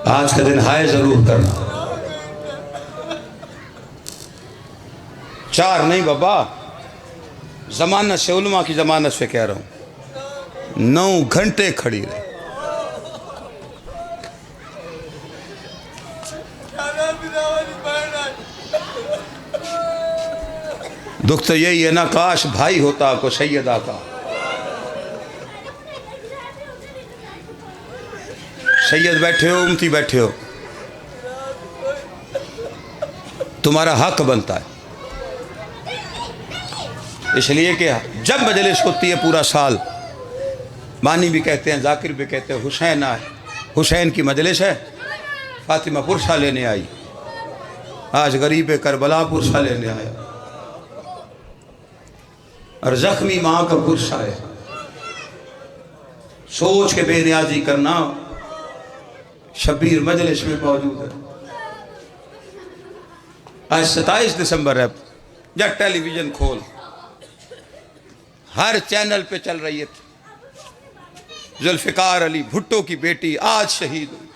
آج کا دن ہائے ضرور کرنا. 4 نہیں بابا، ضمانت سے، علماء کی ضمانت سے کہہ رہا ہوں. 9 گھنٹے کھڑی رہی. دکھ تو یہی ہے نا، کاش بھائی ہوتا کو سیدہ کا. سید بیٹھے ہو، امتی بیٹھے ہو، تمہارا حق بنتا ہے. اس لیے کہ جب مجلس ہوتی ہے پورا سال، مانی بھی کہتے ہیں، ذاکر بھی کہتے ہیں، حسین آئے، حسین کی مجلس ہے. فاطمہ پرسہ لینے آئی، آج غریب کربلا پرسہ لینے آیا، اور زخمی ماں کا پرسہ ہے. سوچ کے بے نیازی کرنا. شبیر مجلس میں موجود ہے. آج 27 دسمبر ہے. جب ٹیلی ویژن کھول، ہر چینل پہ چل رہی ہے، ذوالفقار علی بھٹو کی بیٹی آج شہید ہوئی.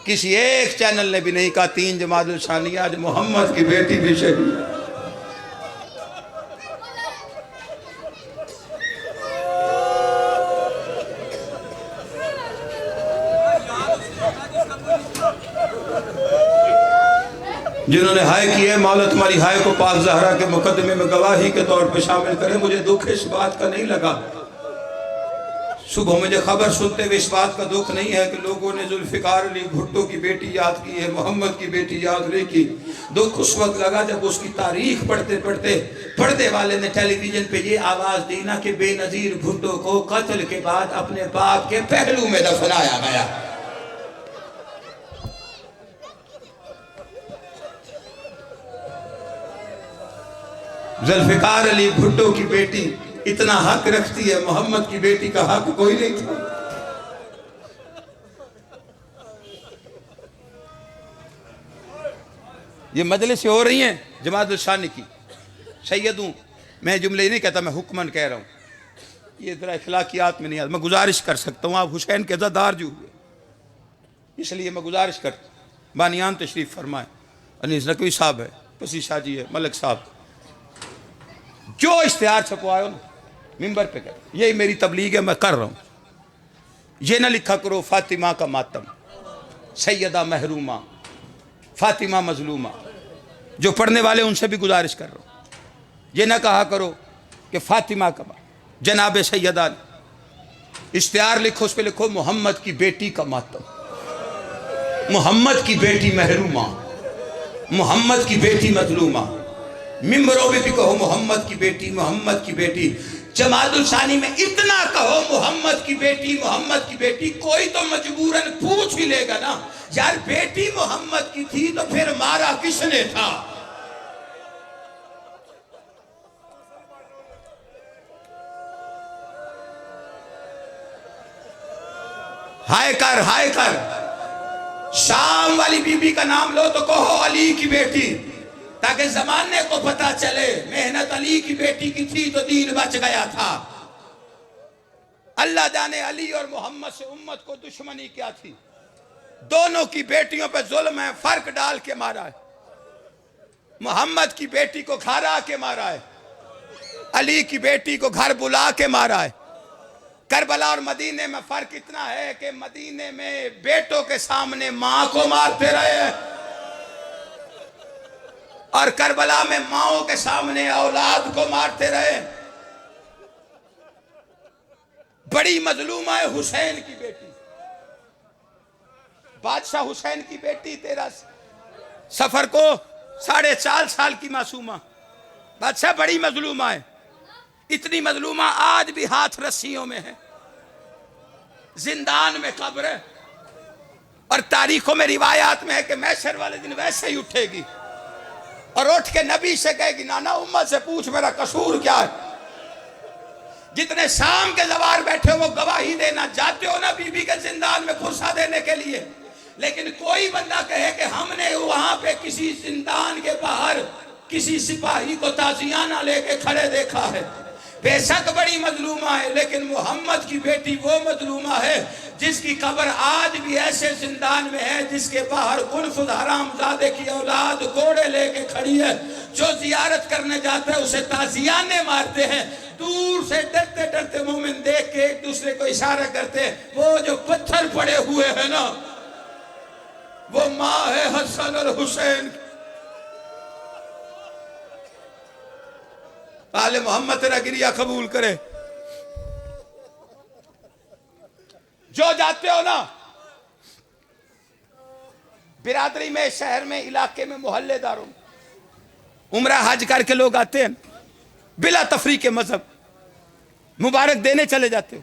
کسی ایک چینل نے بھی نہیں کہا 3 جمادی الثانی آج محمد کی بیٹی بھی شہید ہے. جنہوں نے ہائے کی ہے، مولا تمہاری ہائے کو پاک زہرا کے مقدمے میں گواہی کے طور پہ شامل کریں. مجھے دکھ اس بات کا نہیں لگا، صبح مجھے خبر سنتے ہوئے اس بات کا دکھ نہیں ہے کہ لوگوں نے ذوالفقار علی بھٹو کی بیٹی یاد کی ہے، محمد کی بیٹی یاد نہیں کی. دکھ اس وقت لگا جب اس کی تاریخ پڑھتے پڑھتے پردے والے نے ٹیلی ویژن پہ یہ آواز دی نا کہ بے نظیر بھٹو کو قتل کے بعد اپنے باپ کے پہلو میں دفنایا گیا. ذوالفقار علی بھٹو کی بیٹی اتنا حق رکھتی ہے، محمد کی بیٹی کا حق کوئی نہیں تھا. یہ مجلس ہو رہی ہیں جماعت الثانی کی. سیدوں، میں جملے نہیں کہتا، میں حکمن کہہ رہا ہوں. یہ ذرا اخلاقیات میں نہیں آتا. میں گزارش کر سکتا ہوں، آپ حسین کے عزادار جو ہوئے، اس لیے میں گزارش کرتا ہوں. بانیان تشریف فرمائیں، انیس نقوی صاحب ہے، پسی شاہ جی ہے، ملک صاحب. جو اشتہار چھپوائے نا ممبر پہ کر، یہی میری تبلیغ ہے، میں کر رہا ہوں. یہ نہ لکھا کرو فاطمہ کا ماتم، سیدہ محرومہ، فاطمہ مظلومہ. جو پڑھنے والے ان سے بھی گزارش کر رہا ہوں، یہ نہ کہا کرو کہ فاطمہ کا جناب سیدہ. اشتہار لکھو، اس پہ لکھو محمد کی بیٹی کا ماتم، محمد کی بیٹی محرومہ، محمد کی بیٹی مظلومہ. ممبروں میں بھی کہو محمد کی بیٹی، محمد کی بیٹی. جماعت الثانی میں اتنا کہو محمد کی بیٹی، محمد کی بیٹی. کوئی تو مجبوراً پوچھ ہی لے گا نا، یار بیٹی محمد کی تھی تو پھر مارا کس نے تھا؟ ہائے کر، ہائے کر. شام والی بی بی کا نام لو تو کہو علی کی بیٹی، تاکہ زمانے کو پتا چلے محنت علی کی بیٹی کی تھی تو دین بچ گیا تھا. اللہ جانے علی اور محمد سے امت کو دشمنی کیا تھی. دونوں کی بیٹیوں پہ ظلم ہے، فرق ڈال کے مارا ہے. محمد کی بیٹی کو گھر آ کے مارا ہے، علی کی بیٹی کو گھر بلا کے مارا ہے. کربلا اور مدینے میں فرق اتنا ہے کہ مدینے میں بیٹوں کے سامنے ماں کو مارتے رہے ہیں، اور کربلا میں ماؤں کے سامنے اولاد کو مارتے رہے. بڑی مظلومہ ہے حسین کی بیٹی، بادشاہ حسین کی بیٹی. 13 سفر کو 4.5 سال کی معصومہ بادشاہ بڑی مظلومہ ہے. اتنی مظلومہ آج بھی ہاتھ رسیوں میں ہے، زندان میں قبر ہے، اور تاریخوں میں روایات میں ہے کہ محشر والے دن ویسے ہی اٹھے گی اور اٹھ کے نبی سے کہے گی نانا امت سے پوچھ میرا قصور کیا ہے. جتنے شام کے زوار بیٹھے وہ گواہی دینا. جاتے ہو نا بی بی کے زندان میں پرسہ دینے کے لیے، لیکن کوئی بندہ کہے کہ ہم نے وہاں پہ کسی زندان کے باہر کسی سپاہی کو تازیانہ لے کے کھڑے دیکھا ہے، بے شک بڑی مظلومہ ہے، لیکن محمد کی بیٹی وہ مظلومہ ہے جس کی قبر آج بھی ایسے زندان میں ہے جس کے باہر گنفذ حرام زادے کی اولاد گھوڑے لے کے کھڑی ہے۔ جو زیارت کرنے جاتے ہیں اسے تازیانے مارتے ہیں، دور سے ڈرتے ڈرتے مومن دیکھ کے ایک دوسرے کو اشارہ کرتے ہیں، وہ جو پتھر پڑے ہوئے ہیں نا وہ ماں ہے حسن اور حسین۔ آل محمد تیرا گریہ قبول کرے۔ جو جاتے ہو نا برادری میں، شہر میں، علاقے میں، محلے داروں میں، عمرہ حج کر کے لوگ آتے ہیں بلا تفریق مذہب، مبارک دینے چلے جاتے ہو،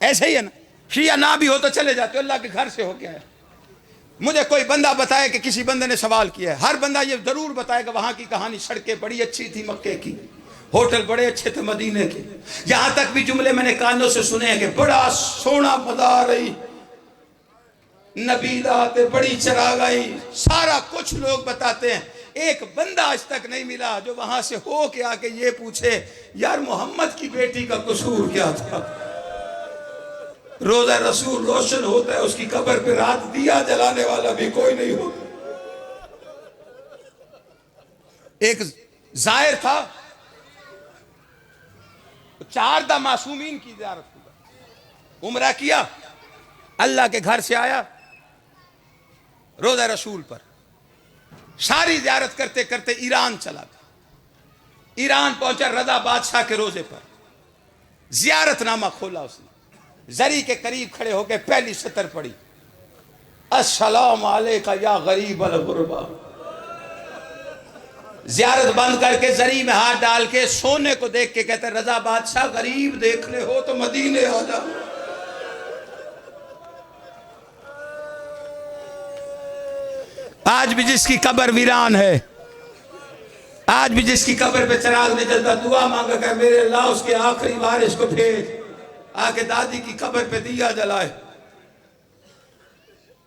ایسے ہی ہے نا؟ شیعہ نہ بھی ہو تو چلے جاتے ہو، اللہ کے گھر سے ہو کے آئے۔ مجھے کوئی بندہ بتائے کہ کسی بندے نے سوال کیا ہے، ہر بندہ یہ ضرور بتائے گا وہاں کی کہانی، سڑکیں بڑی اچھی تھی مکے کی، ہوٹل بڑے اچھے تھے مدینے کے، یہاں تک بھی جملے میں نے کانوں سے سنے ہیں کہ بڑا سونا مزار ہے، نبیدات بڑی چراغائی، سارا کچھ لوگ بتاتے ہیں۔ ایک بندہ آج تک نہیں ملا جو وہاں سے ہو کے آ کے یہ پوچھے یار محمد کی بیٹی کا قصور کیا تھا؟ روزہ رسول روشن ہوتا ہے، اس کی قبر پہ رات دیا جلانے والا بھی کوئی نہیں ہوتا۔ ایک زائر تھا، 4 معصومین کی زیارت کی، عمرہ کیا، اللہ کے گھر سے آیا روزہ رسول پر، ساری زیارت کرتے کرتے ایران چلا گیا، ایران پہنچا رضا بادشاہ کے روزے پر، زیارت نامہ کھولا اس نے، زری کے قریب کھڑے ہو کے پہلی سطر پڑھی، السلام علیکہ یا غریب الغربا۔ زیارت بند کر کے زری میں ہاتھ ڈال کے سونے کو دیکھ کے کہتے رضا بادشاہ غریب دیکھنے ہو تو مدینے آ جا۔ آج بھی جس کی قبر ویران ہے، آج بھی جس کی قبر پہ چراغ نہیں جلتا، دعا مانگا کہ میرے اللہ اس کے آخری وارث کو بھیج، آ کے دادی کی قبر پہ دیا جلائے۔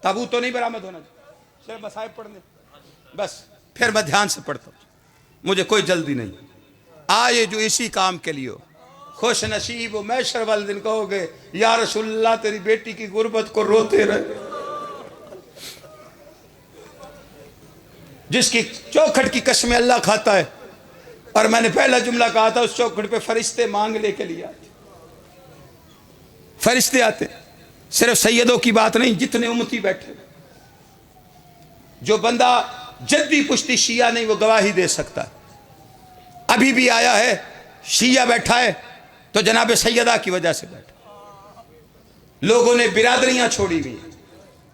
تابوت تو نہیں برآمد ہونا چاہیے، صرف مصائب پڑھنے، بس پھر میں دھیان سے پڑھتا ہوں، مجھے کوئی جلدی نہیں۔ آئے جو اسی کام کے لیے ہو، خوش نصیب ہو، محشر والے دن کہو گے یا رسول اللہ تیری بیٹی کی غربت کو روتے رہے۔ جس کی چوکھٹ کی قسمیں اللہ کھاتا ہے، اور میں نے پہلا جملہ کہا تھا اس چوکھٹ پہ فرشتے مانگ لے کے لیے آتے، فرشتے آتے، صرف سیدوں کی بات نہیں، جتنے امتی بیٹھے، جو بندہ جدی پشتی شیعہ نہیں وہ گواہی دے سکتا ہے۔ ابھی بھی آیا ہے شیعہ بیٹھا ہے تو جناب سیدہ کی وجہ سے بیٹھا، لوگوں نے برادریاں چھوڑی ہوئی ہیں،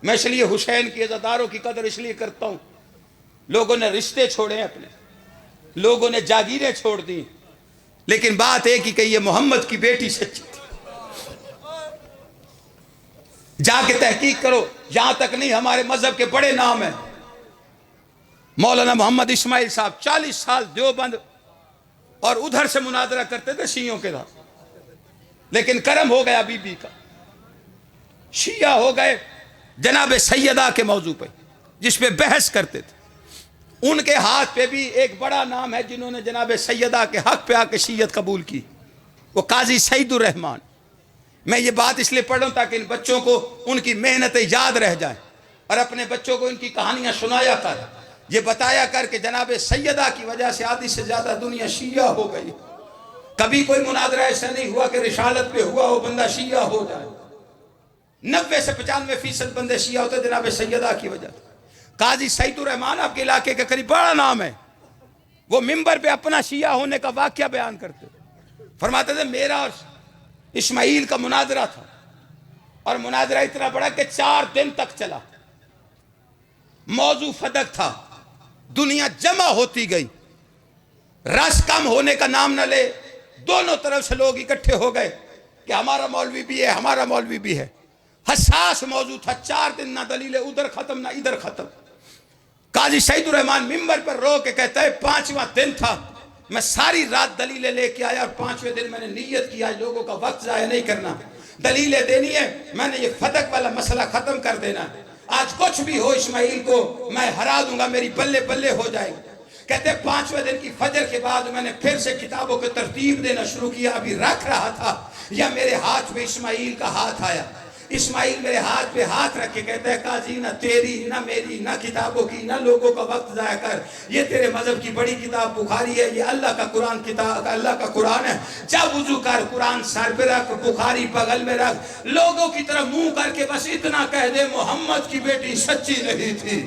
میں اس لیے حسین کی عزاداروں کی قدر اس لیے کرتا ہوں، لوگوں نے رشتے چھوڑے ہیں اپنے، لوگوں نے جاگیریں چھوڑ دی، لیکن بات ایک ہی کہی ہے، محمد کی بیٹی سچی تھی۔ جا کے تحقیق کرو، یہاں تک نہیں ہمارے مذہب کے بڑے نام ہیں، مولانا محمد اسماعیل صاحب 40 سال دیوبند اور ادھر سے مناظرہ کرتے تھے شیعوں کے ساتھ، لیکن کرم ہو گیا بی بی کا، شیعہ ہو گئے جناب سیدہ کے موضوع پہ جس پہ بحث کرتے تھے۔ ان کے ہاتھ پہ بھی ایک بڑا نام ہے جنہوں نے جناب سیدہ کے حق پہ آ کے شیعت قبول کی، وہ قاضی سعید الرحمان۔ میں یہ بات اس لیے پڑھ رہا ہوں تاکہ ان بچوں کو ان کی محنتیں یاد رہ جائیں، اور اپنے بچوں کو ان کی کہانیاں سنایا کر، یہ بتایا کر کہ جناب سیدہ کی وجہ سے آدھی سے زیادہ دنیا شیعہ ہو گئی۔ کبھی کوئی مناظرہ ایسا نہیں ہوا کہ رسالت پہ ہوا ہو بندہ شیعہ ہو جائے، 90 سے 95% بندے شیعہ ہوتے جناب سیدہ کی وجہ سے۔ قاضی سعید الرحمان آپ کے علاقے کے قریب بڑا نام ہے، وہ منبر پہ اپنا شیعہ ہونے کا واقعہ بیان کرتے، فرماتے تھے میرا اور اسماعیل کا مناظرہ تھا، اور مناظرہ اتنا بڑا کہ 4 دن تک چلا، موضوع فدق تھا، دنیا جمع ہوتی گئی، رس کم ہونے کا نام نہ لے، دونوں طرف سے لوگ اکٹھے ہو گئے کہ ہمارا مولوی بھی ہے، ہمارا مولوی بھی ہے، حساس موضوع تھا، 4 دن نہ دلیلیں ادھر ختم نہ ادھر ختم۔ قاضی سعید الرحمان ممبر پر رو کے کہتا ہے 5واں دن تھا، میں ساری رات دلیلیں لے کے آیا، اور 5ویں دن میں نے نیت کیا لوگوں کا وقت ضائع نہیں کرنا، دلیلیں دینی ہے، میں نے یہ فدق والا مسئلہ ختم کر دینا ہے، آج کچھ بھی ہو اسماعیل کو میں ہرا دوں گا، میری بلے بلے ہو جائے گی۔ کہتے 5ویں دن کی فجر کے بعد میں نے پھر سے کتابوں کو ترتیب دینا شروع کیا. ابھی رکھ رہا تھا یا میرے ہاتھ میں اسماعیل کا ہاتھ آیا. اسماعیل میرے ہاتھ پہ ہاتھ رکھ کے کہتا ہے قاضی نہ تیری نہ میری نہ کتابوں کی نہ لوگوں کا وقت ضائع کر. یہ تیرے مذہب کی بڑی کتاب بخاری ہے, یہ اللہ کا قرآن کتاب, اللہ کا قرآن ہے. جا وضو کر, قرآن سر پہ رکھ, بخاری بغل میں رکھ, لوگوں کی طرف منہ کر کے بس اتنا کہہ دے محمد کی بیٹی سچی نہیں تھی.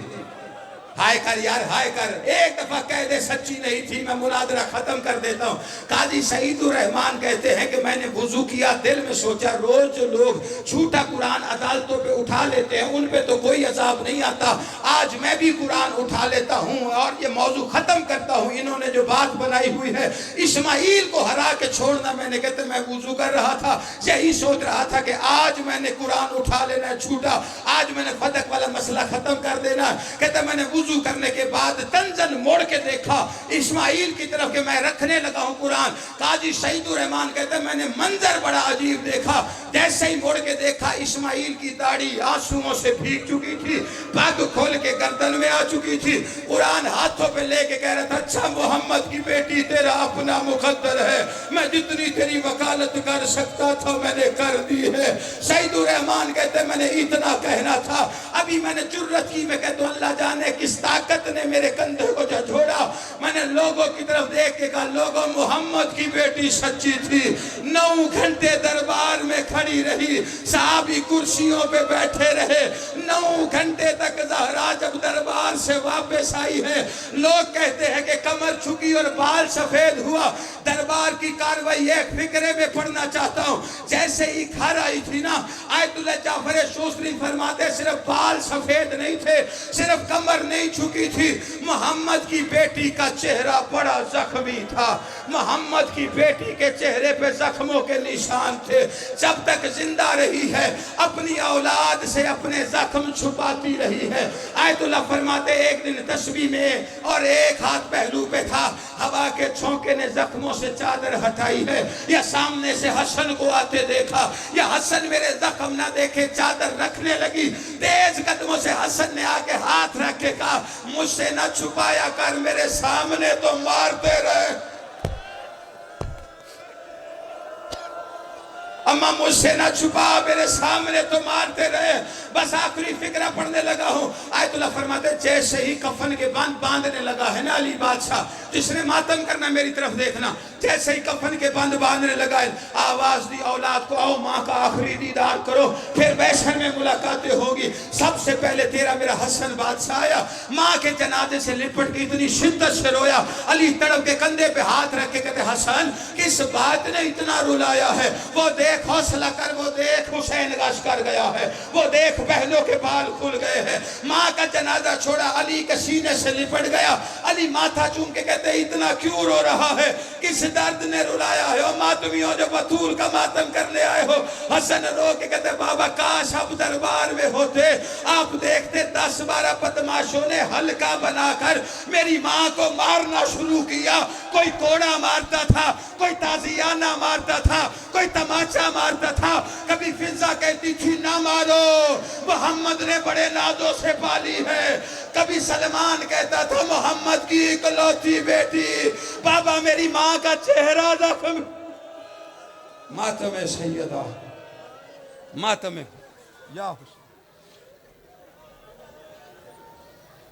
ہائے کر یار, ہائے کر, ایک دفعہ کہہ دے سچی نہیں تھی, میں مناظرہ ختم کر دیتا ہوں. قاضی سعید الرحمان کہتے ہیں کہ میں نے وضو کیا, دل میں سوچا روز جو لوگ جھوٹا قرآن عدالتوں پہ اٹھا لیتے ہیں ان پہ تو کوئی عذاب نہیں آتا, آج میں بھی قرآن اٹھا لیتا ہوں اور یہ موضوع ختم کرتا ہوں. انہوں نے جو بات بنائی ہوئی ہے اسماعیل کو ہرا کے چھوڑنا, میں نے کہتے میں وضو کر رہا تھا, یہی سوچ رہا تھا کہ آج میں نے قرآن اٹھا لینا ہے جھوٹا, آج میں نے فدق والا مسئلہ ختم کر دینا. کہتے میں نے وضو کرنے کے بعد تنزل موڑ کے دیکھا اسماعیل کی طرف کہ میں رکھنے لگا ہوں قرآن. قاضی سعید الرحمان کہتے ہیں میں نے منظر بڑا عجیب دیکھا. جیسے ہی موڑ کے دیکھا اسماعیل کی داڑھی آنسوؤں سے بھیگ چکی تھی, پگ کھول کے گردن میں آ چکی تھی, قرآن ہاتھوں پہ لے کے کہہ رہا تھا اچھا محمد کی بیٹی تیرا اپنا مقدر ہے, میں جتنی تیری وکالت کر سکتا تھا میں نے کر دی ہے. سعید الرحمان کہتے ہیں میں نے اتنا کہنا تھا, ابھی میں نے جرت کی, میں کہتا ہوں اللہ جانے کس طاقت نے میرے کندھے کو جھوڑا. میں نے لوگوں کی طرف دیکھ کے کہا لوگوں محمد کی بیٹی سچی تھی. 9 گھنٹے دربار میں کھڑی رہی, صحابی کرسیوں پہ بیٹھے رہے, 9 گھنٹے تک زہرا جب دربار سے واپس آئی ہے لوگ کہتے ہیں کہ کمر چھکی اور بال سفید ہوا. دربار کی کاروائی ایک فکرے میں پڑھنا چاہتا ہوں, جیسے ہی گھر آئی تھی نا آیت اللہ جعفر شوستری فرماتے صرف بال سفید نہیں تھے, صرف کمر نہیں چھکی تھی, محمد کی بیٹی کا چہرہ بڑا زخمی تھا. محمد کی بیٹی کے چہرے پہ زخموں کے نشان تھے. جب تک زندہ رہی ہے اپنی اولاد سے اپنے زخم چھپاتی رہی ہے. آیت اللہ فرماتے ایک دن تسبیح میں اور ایک ہاتھ پہلو پہ تھا, ہوا کے چھونکے نے زخموں سے چادر ہٹائی ہے, یا سامنے سے حسن کو آتے دیکھا, یا حسن میرے زخم نہ دیکھے چادر رکھنے لگی. تیز قدموں سے حسن نے آگے ہاتھ رکھ کے کہا مجھ سے نہ چھپایا کر, میرے سامنے تو مارتے رہے. اما مجھ سے نہ چھپا, میرے سامنے تو مارتے رہے. بس آخری فکرہ پڑھنے لگا ہوں. آیت اللہ فرماتے جیسے ہی کفن کے باندھنے لگا ہے نا علی بادشاہ جس نے ماتم کرنا میری طرف دیکھنا, جیسے ہی کفن کے باندھنے لگا آواز دی اولاد کو آؤ ماں کا آخری دیدار کرو, پھر بحشر میں ملاقاتیں ہوگی. سب سے پہلے تیرا میرا حسن بادشاہ آیا, ماں کے جنازے سے لپٹ کے اتنی شدت سے رویا. علی تڑپ کے کندھے پہ ہاتھ رکھ کے کہتے حسن کس بات نے اتنا رلایا ہے, وہ دیکھ حوصلہ کر, وہ دیکھ حسین غش کر گیا ہے, وہ دیکھ بہنوں کے بال کھل گئے ہیں. ماں کا جنازہ چھوڑا, علی کے سینے سے لپٹ گیا. علی ماتھا چوم کے کہتے اتنا کیوں رو رہا ہے, کس درد نے رلایا ہے, او ماتمیوں جو بطول کا ماتم کرنے آئے ہو. حسن رو کے کہتے بابا کاش اب دربار میں ہوتے, آپ دیکھتے 10-12 بدماشوں نے حلقہ بنا کر میری ماں کو مارنا شروع کیا. کوئی کوڑا مارتا تھا, کوئی تازیانہ مارتا تھا, کوئی تماچا مارتا تھا. کبھی فضا کہتی تھی نہ مارو, محمد نے بڑے نازوں سے پالی ہے. کبھی سلمان کہتا تھا محمد کی اکلوتی بیٹی, بابا میری ماں کا چہرہ زخم. ماتم سیدہ, ماتم یا حسین.